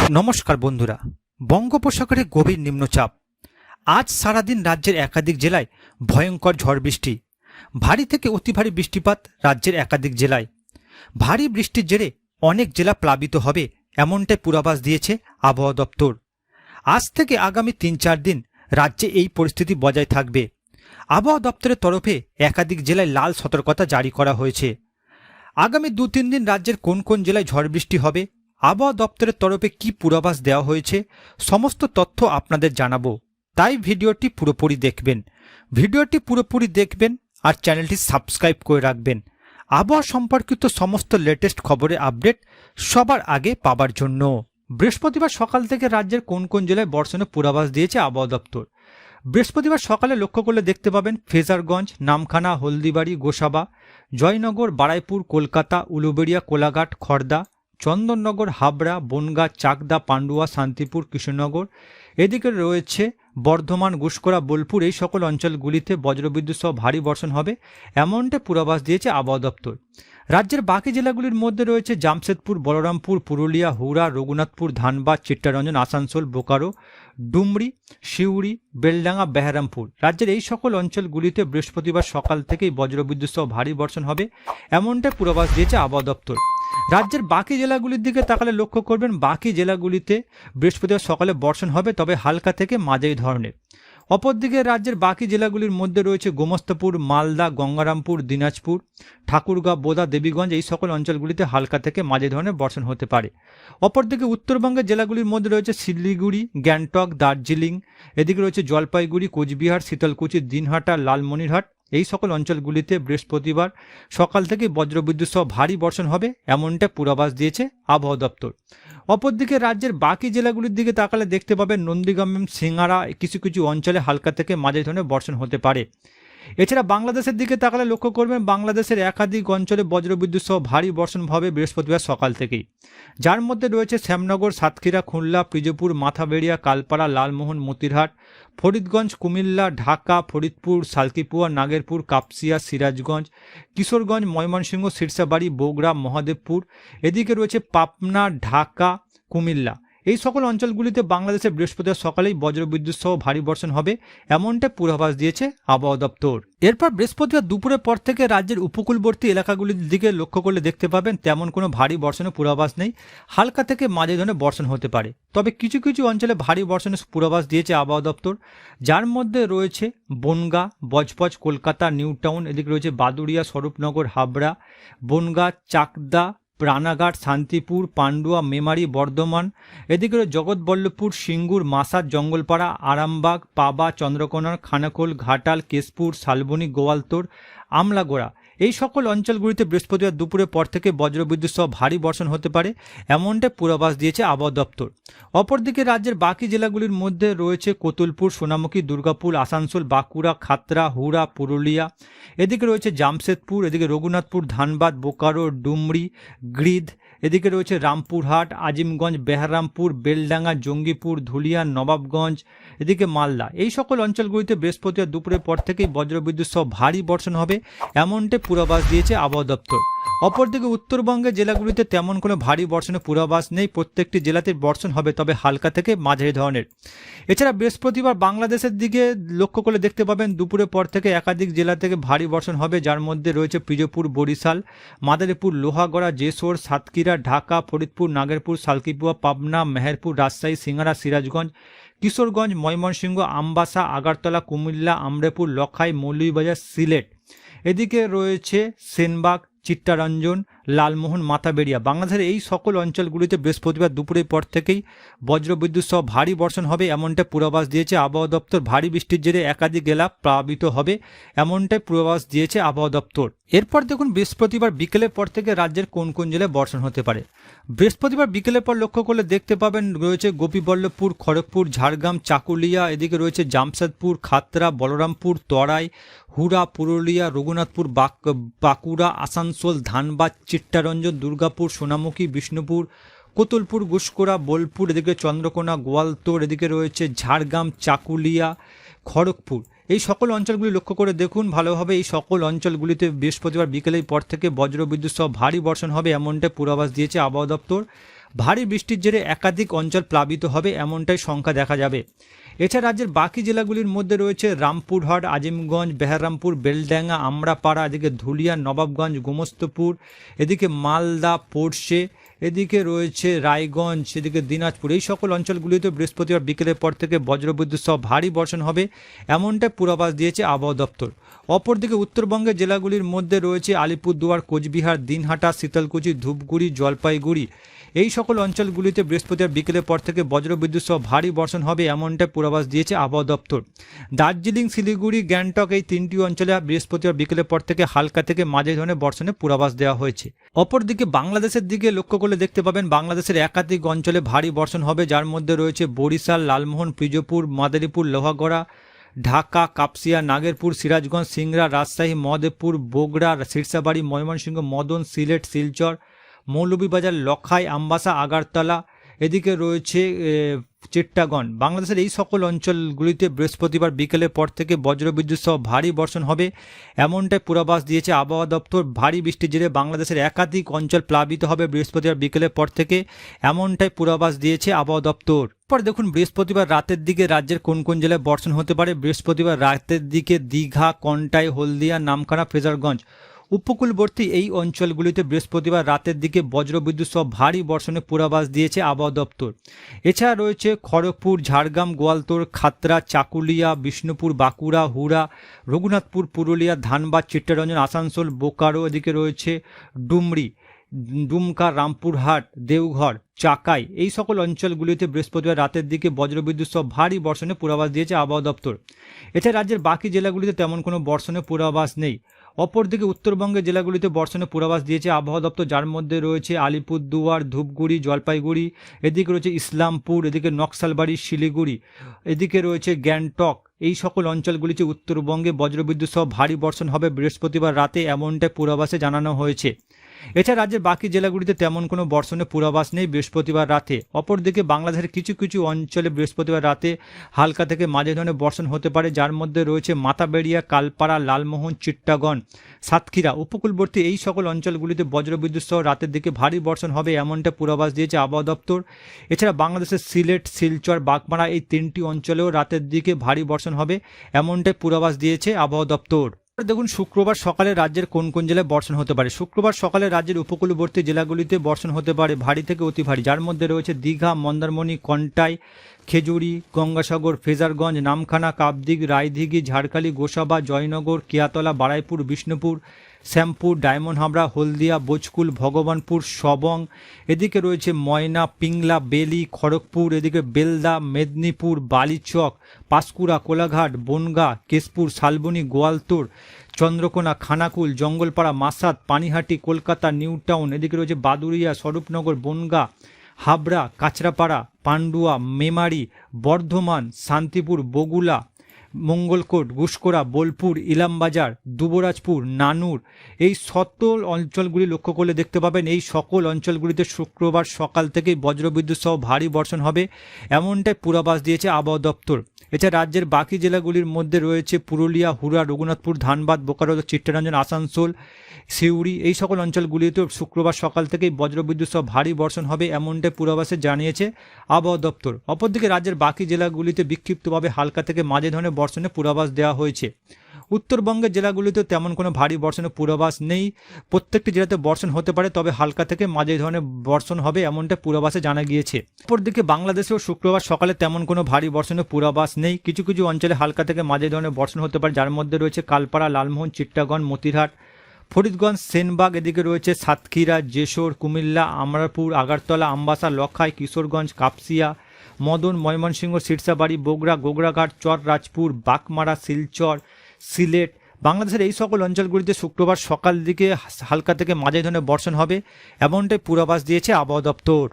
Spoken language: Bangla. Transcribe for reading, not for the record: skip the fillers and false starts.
নমস্কার বন্ধুরা, বঙ্গোপসাগরে গভীর নিম্নচাপ। আজ সারাদিন রাজ্যের একাধিক জেলায় ভয়ঙ্কর ঝড় বৃষ্টি, ভারী থেকে অতি ভারী বৃষ্টিপাত রাজ্যের একাধিক জেলায়। ভারী বৃষ্টির জেরে অনেক জেলা প্লাবিত হবে এমনটাই পূর্বাভাস দিয়েছে আবহাওয়া দপ্তর। আজ থেকে আগামী ৩-৪ দিন রাজ্যে এই পরিস্থিতি বজায় থাকবে। আবহাওয়া দপ্তরের তরফে একাধিক জেলায় লাল সতর্কতা জারি করা হয়েছে। আগামী ২-৩ দিন রাজ্যের কোন কোন জেলায় ঝড় বৃষ্টি হবে, আবহাওয়া দপ্তরের তরফে কি পূর্বাভাস দেওয়া হয়েছে, সমস্ত তথ্য আপনাদের জানাবো। তাই ভিডিওটি পুরোপুরি দেখবেন আর চ্যানেলটি সাবস্ক্রাইব করে রাখবেন আবহাওয়া সম্পর্কিত সমস্ত লেটেস্ট খবরের আপডেট সবার আগে পাবার জন্য। বৃহস্পতিবার সকাল থেকে রাজ্যের কোন কোন জেলায় বর্ষণের পূর্বাভাস দিয়েছে আবহাওয়া দপ্তর। বৃহস্পতিবার সকালে লক্ষ্য করলে দেখতে পাবেন ফ্রেজারগঞ্জ, নামখানা, হলদিবাড়ি, গোসাবা, জয়নগর, বারাইপুর, কলকাতা, উলুবেড়িয়া, কোলাঘাট, খড়দা, চন্দননগর, হাবড়া, বনগাঁ, চাকদা, পান্ডুয়া, শান্তিপুর, কৃষ্ণনগর, এদিকে রয়েছে বর্ধমান, গুসকরা, বোলপুর। এই সকল অঞ্চলগুলিতে বজ্রবিদ্যুৎ সহ ভারী বর্ষণ হবে এমনটা পূর্বাভাস দিয়েছে আবহাওয়া দপ্তর। রাজ্যের বাকি জেলাগুলির মধ্যে রয়েছে জামশেদপুর, বলরামপুর, পুরুলিয়া, হুড়া, রঘুনাথপুর, ধানবাদ, চিত্তরঞ্জন, আসানসোল, বোকারো, ডুমরি, সিউড়ি, বেলডাঙ্গা, বেহারামপুর। রাজ্যের এই সকল অঞ্চলগুলিতে বৃহস্পতিবার সকাল থেকেই বজ্রবিদ্যুৎ সহ ভারী বর্ষণ হবে এমনটা পূর্বাভাস দিয়েছে আবহাওয়া দপ্তর। রাজ্যের বাকি জেলাগুলির দিকে তাকালে লক্ষ্য করবেন বাকি জেলাগুলিতে বৃহস্পতিবার সকালে বর্ষণ হবে, তবে হালকা থেকে মাঝারি ধরনের। অপরদিকে রাজ্যের বাকি জেলাগুলির মধ্যে রয়েছে গোমস্তাপুর, মালদা, গঙ্গারামপুর, দিনাজপুর, ঠাকুরগাঁও, বোদা, দেবীগঞ্জ। এই সকল অঞ্চলগুলিতে হালকা থেকে মাঝারি ধরনের বর্ষণ হতে পারে। অপরদিকে উত্তরবঙ্গের জেলাগুলির মধ্যে রয়েছে শিলিগুড়ি, গ্যাংটক, দার্জিলিং, এদিকে রয়েছে জলপাইগুড়ি, কোচবিহার, শীতলকুচি, দিনহাটা, লালমনিরহাট। এই সকল অঞ্চলগুলিতে বৃহস্পতিবার সকাল থেকে বজ্রবিদ্যুৎ সহ ভারী বর্ষণ হবে এমনটা পূর্বাভাস দিয়েছে আবহাওয়া দপ্তর। অপরদিকে রাজ্যের বাকি জেলাগুলির দিকে তাকালে দেখতে পাবেন নন্দীগ্রাম, সিঙ্গারা, কিছু কিছু অঞ্চলে হালকা থেকে মাঝারি ধরনের বর্ষণ হতে পারে। এছাড়া বাংলাদেশের দিকে তাকালে লক্ষ্য করবেন বাংলাদেশের একাধিক অঞ্চলে বজ্রবিদ্যুৎ সহ ভারী বর্ষণ হবে বৃহস্পতিবার সকাল থেকেই, যার মধ্যে রয়েছে শ্যামনগর, সাতক্ষীরা, খুলনা, পিজপুর, মাথাবেড়িয়া, কালপাড়া, লালমোহন, মতিরহাট, ফরিদগঞ্জ, কুমিল্লা, ঢাকা, ফরিদপুর, সালকিপুয়া, নাগেরপুর, কাপসিয়া, সিরাজগঞ্জ, কিশোরগঞ্জ, ময়মনসিংহ, সিরসাবাড়ি, বগুড়া, মহাদেবপুর। এদিকে রয়েছে পাবনা, ঢাকা, কুমিল্লা। এই সকল অঞ্চলগুলিতে বাংলাদেশে বৃহস্পতিবার সকালেই বজ্রবিদ্যুৎ সহ ভারী বর্ষণ হবে এমনটা পূর্বাভাস দিয়েছে আবহাওয়া দপ্তর। এরপর বৃহস্পতিবার দুপুরের পর থেকে রাজ্যের উপকূলবর্তী এলাকাগুলির দিকে লক্ষ্য করলে দেখতে পাবেন তেমন কোনো ভারী বর্ষণের পূর্বাভাস নেই, হালকা থেকে মাঝারি ধরনের বর্ষণ হতে পারে। তবে কিছু কিছু অঞ্চলে ভারী বর্ষণের পূর্বাভাস দিয়েছে আবহাওয়া দপ্তর, যার মধ্যে রয়েছে বনগাঁ, বজবজ, কলকাতা, নিউ টাউন, এদিকে রয়েছে বাদুড়িয়া, স্বরূপনগর, হাবড়া, বনগাঁ, চাকদা, রানাঘাট, শান্তিপুর, পান্ডুয়া, মেমারি, বর্ধমান, এদিকে জগৎবল্লভপুর, সিঙ্গুর, মাসাদ, জঙ্গলপাড়া, আরামবাগ, পাবা, চন্দ্রকোনা, খানাকুল, ঘাটাল, কেশপুর, শালবনী, গোয়ালতোড়, আমলাগোড়া। এই সকল অঞ্চলগুলিতে বৃহস্পতিবার দুপুরের পর থেকে বজ্রবিদ্যুৎ সহ ভারী বর্ষণ হতে পারে এমনটা পূর্বাভাস দিয়েছে আবহাওয়া দপ্তর। অপরদিকে রাজ্যের বাকি জেলাগুলির মধ্যে রয়েছে কোতুলপুর, সোনামুখী, দুর্গাপুর, আসানসোল, বাঁকুড়া, খাতড়া, হুড়া, পুরুলিয়া, এদিকে রয়েছে জামশেদপুর, এদিকে রঘুনাথপুর, ধানবাদ, বোকারো, ডুমরি, গ্রিদ, এদিকে রয়েছে রামপুরহাট, আজিমগঞ্জ, বেহারামপুর, বেলডাঙ্গা, জঙ্গিপুর, ধুলিয়ান, নবাবগঞ্জ, এদিকে মালদা। এই সকল অঞ্চলগুলিতে বৃহস্পতিবার দুপুরের পর থেকেই বজ্রবিদ্যুৎ সহ ভারী বর্ষণ হবে এমনটা পূর্বাভাস দিয়েছে আবহাওয়া দপ্তর। অপরদিকে উত্তরবঙ্গের জেলাগুলিতে তেমন কোনো ভারী বর্ষণের পূর্বাভাস নেই, প্রত্যেকটি জেলাতে বর্ষণ হবে তবে হালকা থেকে মাঝারি ধরনের। এছাড়া বৃহস্পতিবার বাংলাদেশের দিকে লক্ষ্য করলে দেখতে পাবেন দুপুরের পর থেকে একাধিক জেলা থেকে ভারী বর্ষণ হবে, যার মধ্যে রয়েছে পিরোজপুর, বরিশাল, মাদারীপুর, লোহাগড়া, যশোর, সাতক্ষীরা, ঢাকা, ফরিদপুর, নাগেরপুর, সালকিপুয়া, পাবনা, মেহেরপুর, রাজশাহী, সিঙ্গারা, সিরাজগঞ্জ, কিশোরগঞ্জ, ময়মনসিংহ, আমবাসা, আগারতলা, কুমিল্লা, আমরাপুর, লখাই, মৌলভীবাজার, সিলেট, এদিকে রয়েছে সেনবাগ, চিত্তরঞ্জন, লালমোহন, মাথাবেড়িয়া। বাংলাদেশের এই সকল অঞ্চলগুলিতে বৃহস্পতিবার দুপুরের পর থেকেই বজ্রবিদ্যুৎ সহ ভারী বর্ষণ হবে এমনটা পূর্বাভাস দিয়েছে আবহাওয়া দপ্তর। ভারী বৃষ্টির জেরে একাধিক জেলা প্লাবিত হবে এমনটাই পূর্বাভাস দিয়েছে আবহাওয়া দপ্তর। এরপর দেখুন বৃহস্পতিবার বিকেলের পর থেকে রাজ্যের কোন কোন জেলায় বর্ষণ হতে পারে। বৃহস্পতিবার বিকেলের পর লক্ষ্য করলে দেখতে পাবেন রয়েছে গোপীবল্লভপুর, খড়গপুর, ঝাড়গ্রাম, চাকুলিয়া, এদিকে রয়েছে জামশেদপুর, খাতড়া, বলরামপুর, তরাই, হুড়া, পুরুলিয়া, রঘুনাথপুর, বাঁকুড়া, আসানসোল, ধানবাদ, চিত্তরঞ্জন, দুর্গাপুর, সোনামুখী, বিষ্ণুপুর, কোতুলপুর, গুসকরা, বোলপুর, এদিকে চন্দ্রকোনা, গোয়ালতোড়, এদিকে রয়েছে ঝাড়গ্রাম, চাকুলিয়া, খড়গপুর। এই সকল অঞ্চলগুলি লক্ষ্য করে দেখুন ভালোভাবে। এই সকল অঞ্চলগুলিতে বৃহস্পতিবার বিকেলের পর থেকে বজ্রবিদ্যুৎ সহ ভারী বর্ষণ হবে এমনটাই পূর্বাভাস দিয়েছে আবহাওয়া দপ্তর। ভারী বৃষ্টির জেরে একাধিক অঞ্চল প্লাবিত হবে এমনটাই সংখ্যা দেখা যাবে। এছাড়া রাজ্যের বাকি জেলাগুলির মধ্যে রয়েছে রামপুরহাট, আজিমগঞ্জ, বেহারামপুর, বেলডাঙ্গা, আমরাপাড়া, এদিকে ধুলিয়া, নবাবগঞ্জ, গোমস্তপুর, এদিকে মালদা, পোরশে, এদিকে রয়েছে রায়গঞ্জ, এদিকে দিনাজপুর। এই সকল অঞ্চলগুলিতে বৃহস্পতিবার বিকেলের পর থেকে বজ্রবিদ্যুৎ সহ ভারী বর্ষণ হবে এমনটা পূর্বাভাস দিয়েছে আবহাওয়া দপ্তর। অপরদিকে উত্তরবঙ্গের জেলাগুলির মধ্যে রয়েছে আলিপুরদুয়ার, কোচবিহার, দিনহাটা, শীতলকুচি, ধূপগুড়ি, জলপাইগুড়ি। এই সকল অঞ্চলগুলিতে বৃহস্পতিবার বিকেলের পর থেকে বজ্রবিদ্যুৎ সহ ভারী বর্ষণ হবে এমনটা পূর্বাভাস দিয়েছে আবহাওয়া দপ্তর। দার্জিলিং, শিলিগুড়ি, গ্যাংটক এই তিনটি অঞ্চলে বৃহস্পতিবার বিকেলের পর থেকে হালকা থেকে মাঝারি ধরনের বর্ষণের পূর্বাভাস দেওয়া হয়েছে। অপরদিকে বাংলাদেশের দিকে লক্ষ্য করলে দেখতে পাবেন বাংলাদেশের একাধিক অঞ্চলে ভারী বর্ষণ হবে, যার মধ্যে রয়েছে বরিশাল, লালমোহন, ফিরোজপুর, মাদারীপুর, লোহাগড়া, ঢাকা, কাপসিয়া, নাগেরপুর, সিরাজগঞ্জ, সিংড়া, রাজশাহী, মহদেবপুর, বগুড়া, সিরসাবাড়ি, ময়মনসিংহ, মদন, সিলেট, শিলচর, মৌলভীবাজার, লখাই, আমবাসা, আগারতলা, এদিকে রয়েছে চিট্টাগং। বাংলাদেশের এই সকল অঞ্চলগুলিতে বৃহস্পতিবার বিকেলের পর থেকে বজ্রবিদ্যুৎ সহ ভারী বর্ষণ হবে এমনটাই পূর্বাভাস দিয়েছে আবহাওয়া দপ্তর। ভারী বৃষ্টির জেরে বাংলাদেশের একাধিক অঞ্চল প্লাবিত হবে বৃহস্পতিবার বিকেলের পর থেকে এমনটাই পূর্বাভাস দিয়েছে আবহাওয়া দপ্তর। পরে দেখুন বৃহস্পতিবার রাতের দিকে রাজ্যের কোন কোন জেলায় বর্ষণ হতে পারে। বৃহস্পতিবার রাতের দিকে দীঘা, কন্টাই, হলদিয়া, নামখানা, ফ্রেজারগঞ্জ উপকূলবর্তী এই অঞ্চলগুলিতে বৃহস্পতিবার রাতের দিকে বজ্রবিদ্যুৎ সহ ভারী বর্ষণের পূর্বাভাস দিয়েছে আবহাওয়া দপ্তর। এছাড়া রয়েছে খড়গপুর, ঝাড়গ্রাম, গোয়ালতোড়, খাতড়া, চাকুলিয়া, বিষ্ণুপুর, বাঁকুড়া, হুড়া, রঘুনাথপুর, পুরুলিয়া, ধানবাদ, চিত্তরঞ্জন, আসানসোল, বোকারো, এদিকে রয়েছে ডুমরি, ডুমকা, রামপুরহাট, দেওঘর, চাকাই। এই সকল অঞ্চলগুলিতে বৃহস্পতিবার রাতের দিকে বজ্রবিদ্যুৎ সহ ভারী বর্ষণের পূর্বাভাস দিয়েছে আবহাওয়া দপ্তর। এছাড়া রাজ্যের বাকি জেলাগুলিতে তেমন কোনো বর্ষণের পূর্বাভাস নেই। অপরদিকে উত্তরবঙ্গের জেলাগুলিতে বর্ষণের পূর্বাভাস দিয়েছে আবহাওয়া দপ্তর, যার মধ্যে রয়েছে আলিপুরদুয়ার, ধূপগুড়ি, জলপাইগুড়ি, এদিকে রয়েছে ইসলামপুর, এদিকে নকশালবাড়ি, শিলিগুড়ি, এদিকে রয়েছে গ্যাংটক। এই সকল অঞ্চলগুলিতে উত্তরবঙ্গে বজ্রবিদ্যুৎ সহ ভারী বর্ষণ হবে বৃহস্পতিবার রাতে এমনটাই পূর্বাভাসে জানানো হয়েছে। এছাড়া রাজ্যের বাকি জেলাগুলিতে তেমন কোনো বর্ষণের পূর্বাভাস নেই বৃহস্পতিবার রাতে। অপরদিকে বাংলাদেশের কিছু কিছু অঞ্চলে বৃহস্পতিবার রাতে হালকা থেকে মাঝারি ধরনের বর্ষণ হতে পারে, যার মধ্যে রয়েছে মাথাবেড়িয়া, কালপাড়া, লালমোহন, চিট্টাগং, সাতক্ষীরা উপকূলবর্তী এই সকল অঞ্চলগুলিতে বজ্রবিদ্যুৎ সহ রাতের দিকে ভারী বর্ষণ হবে এমনটা পূর্বাভাস দিয়েছে আবহাওয়া দপ্তর। এছাড়া বাংলাদেশের সিলেট, শিলচর, বাগমারা এই তিনটি অঞ্চলেও রাতের দিকে ভারী বর্ষণ হবে এমনটাই পূর্বাভাস দিয়েছে আবহাওয়া দপ্তর। দেখুন শুক্রবার সকালে রাজ্যের কোন কোন জেলায় বর্ষণ হতে পারে। শুক্রবার সকালে রাজ্যের উপকূলবর্তী জেলাগুলিতে বর্ষণ হতে পারে ভারী থেকে অতি ভারী, যার মধ্যে রয়েছে দীঘা, মন্দারমণি, কন্টাই, খেজুরি, গঙ্গাসাগর, ফ্রেজারগঞ্জ, নামখানা, কাবদিঘি, রায়দিঘি, ঝাড়খালি, গোসাবা, জয়নগর, কিয়াতলা, বারাইপুর, বিষ্ণুপুর, শ্যামপুর, ডায়মন্ড হাবড়া, হলদিয়া, বোচকুল, ভগবানপুর, সবং, এদিকে রয়েছে ময়না, পিংলা, বেলি, খড়গপুর, এদিকে বেলদা, মেদিনীপুর, বালিচক, পাঁশকুড়া, কোলাঘাট, বনগাঁ, কেশপুর, শালবনী, গোয়ালতোড়, চন্দ্রকোনা, খানাকুল, জঙ্গলপাড়া, মাসাদ, পানিহাটি, কলকাতা, নিউ টাউন, এদিকে রয়েছে বাদুড়িয়া, স্বরূপনগর, বনগাঁ, হাবড়া, কাঁচরাপাড়া, পান্ডুয়া, মেমারি, বর্ধমান, শান্তিপুর, বগুলা, মঙ্গলকোট, গুসকরা, বোলপুর, ইলামবাজার, দুবরাজপুর, নানুর। এই সকল অঞ্চলগুলি লক্ষ্য করলে দেখতে পাবেন এই সকল অঞ্চলগুলিতে শুক্রবার সকাল থেকেই বজ্রবিদ্যুৎ সহ ভারী বর্ষণ হবে এমনটাই পূর্বাভাস দিয়েছে আবহাওয়া দপ্তর। এছাড়া রাজ্যের বাকি জেলাগুলির মধ্যে রয়েছে পুরুলিয়া, হুড়া, রঘুনাথপুর, ধানবাদ, বোকারো, চিত্তরঞ্জন, আসানসোল, সিউড়ি। এই সকল অঞ্চলগুলিতে শুক্রবার সকাল থেকেই বজ্রবিদ্যুৎ সহ ভারী বর্ষণ হবে এমনটাই পূর্বাভাসে জানিয়েছে আবহাওয়া দপ্তর। অপরদিকে রাজ্যের বাকি জেলাগুলিতে বিক্ষিপ্তভাবে হালকা থেকে মাঝারি ধরনের বর্ষণের পূর্বাভাস দেওয়া হয়েছে। উত্তরবঙ্গের জেলাগুলিতে তেমন কোনো ভারী বর্ষণের পূর্বাভাস নেই। প্রত্যেকটি জেলাতে বর্ষণ হতে পারে, তবে হালকা থেকে মাঝারি ধরনের বর্ষণ হবে এমনটা পূর্বাভাসে জানা গিয়েছে। অপরদিকে বাংলাদেশেও শুক্রবার সকালে তেমন কোনো ভারী বর্ষণের পূর্বাভাস নেই। কিছু কিছু অঞ্চলে হালকা থেকে মাঝারি ধরনের বর্ষণ হতে পারে, যার মধ্যে রয়েছে কালপাড়া, লালমোহন, চিট্টাগং, মতিরহাট, ফরিদগঞ্জ, সেনবাগ, এদিকে রয়েছে সাতক্ষীরা, যশোর, কুমিল্লা, আমরাপুর, আগারতলা, আমবাসা, লখাই, কিশোরগঞ্জ, কাপসিয়া, মদন, ময়মনসিংহ, সিরসাবাড়ি, বগুড়া, গোগরাঘাট, চররাজপুর, বাগমারা, শিলচর, সিলেট। বাংলাদেশের এই সকল অঞ্চলগুলিতে শুক্রবার সকাল দিকে হালকা থেকে মাঝারি ধরনের বর্ষণ হবে এমনটাই পূর্বাভাস দিয়েছে আবহাওয়া দপ্তর।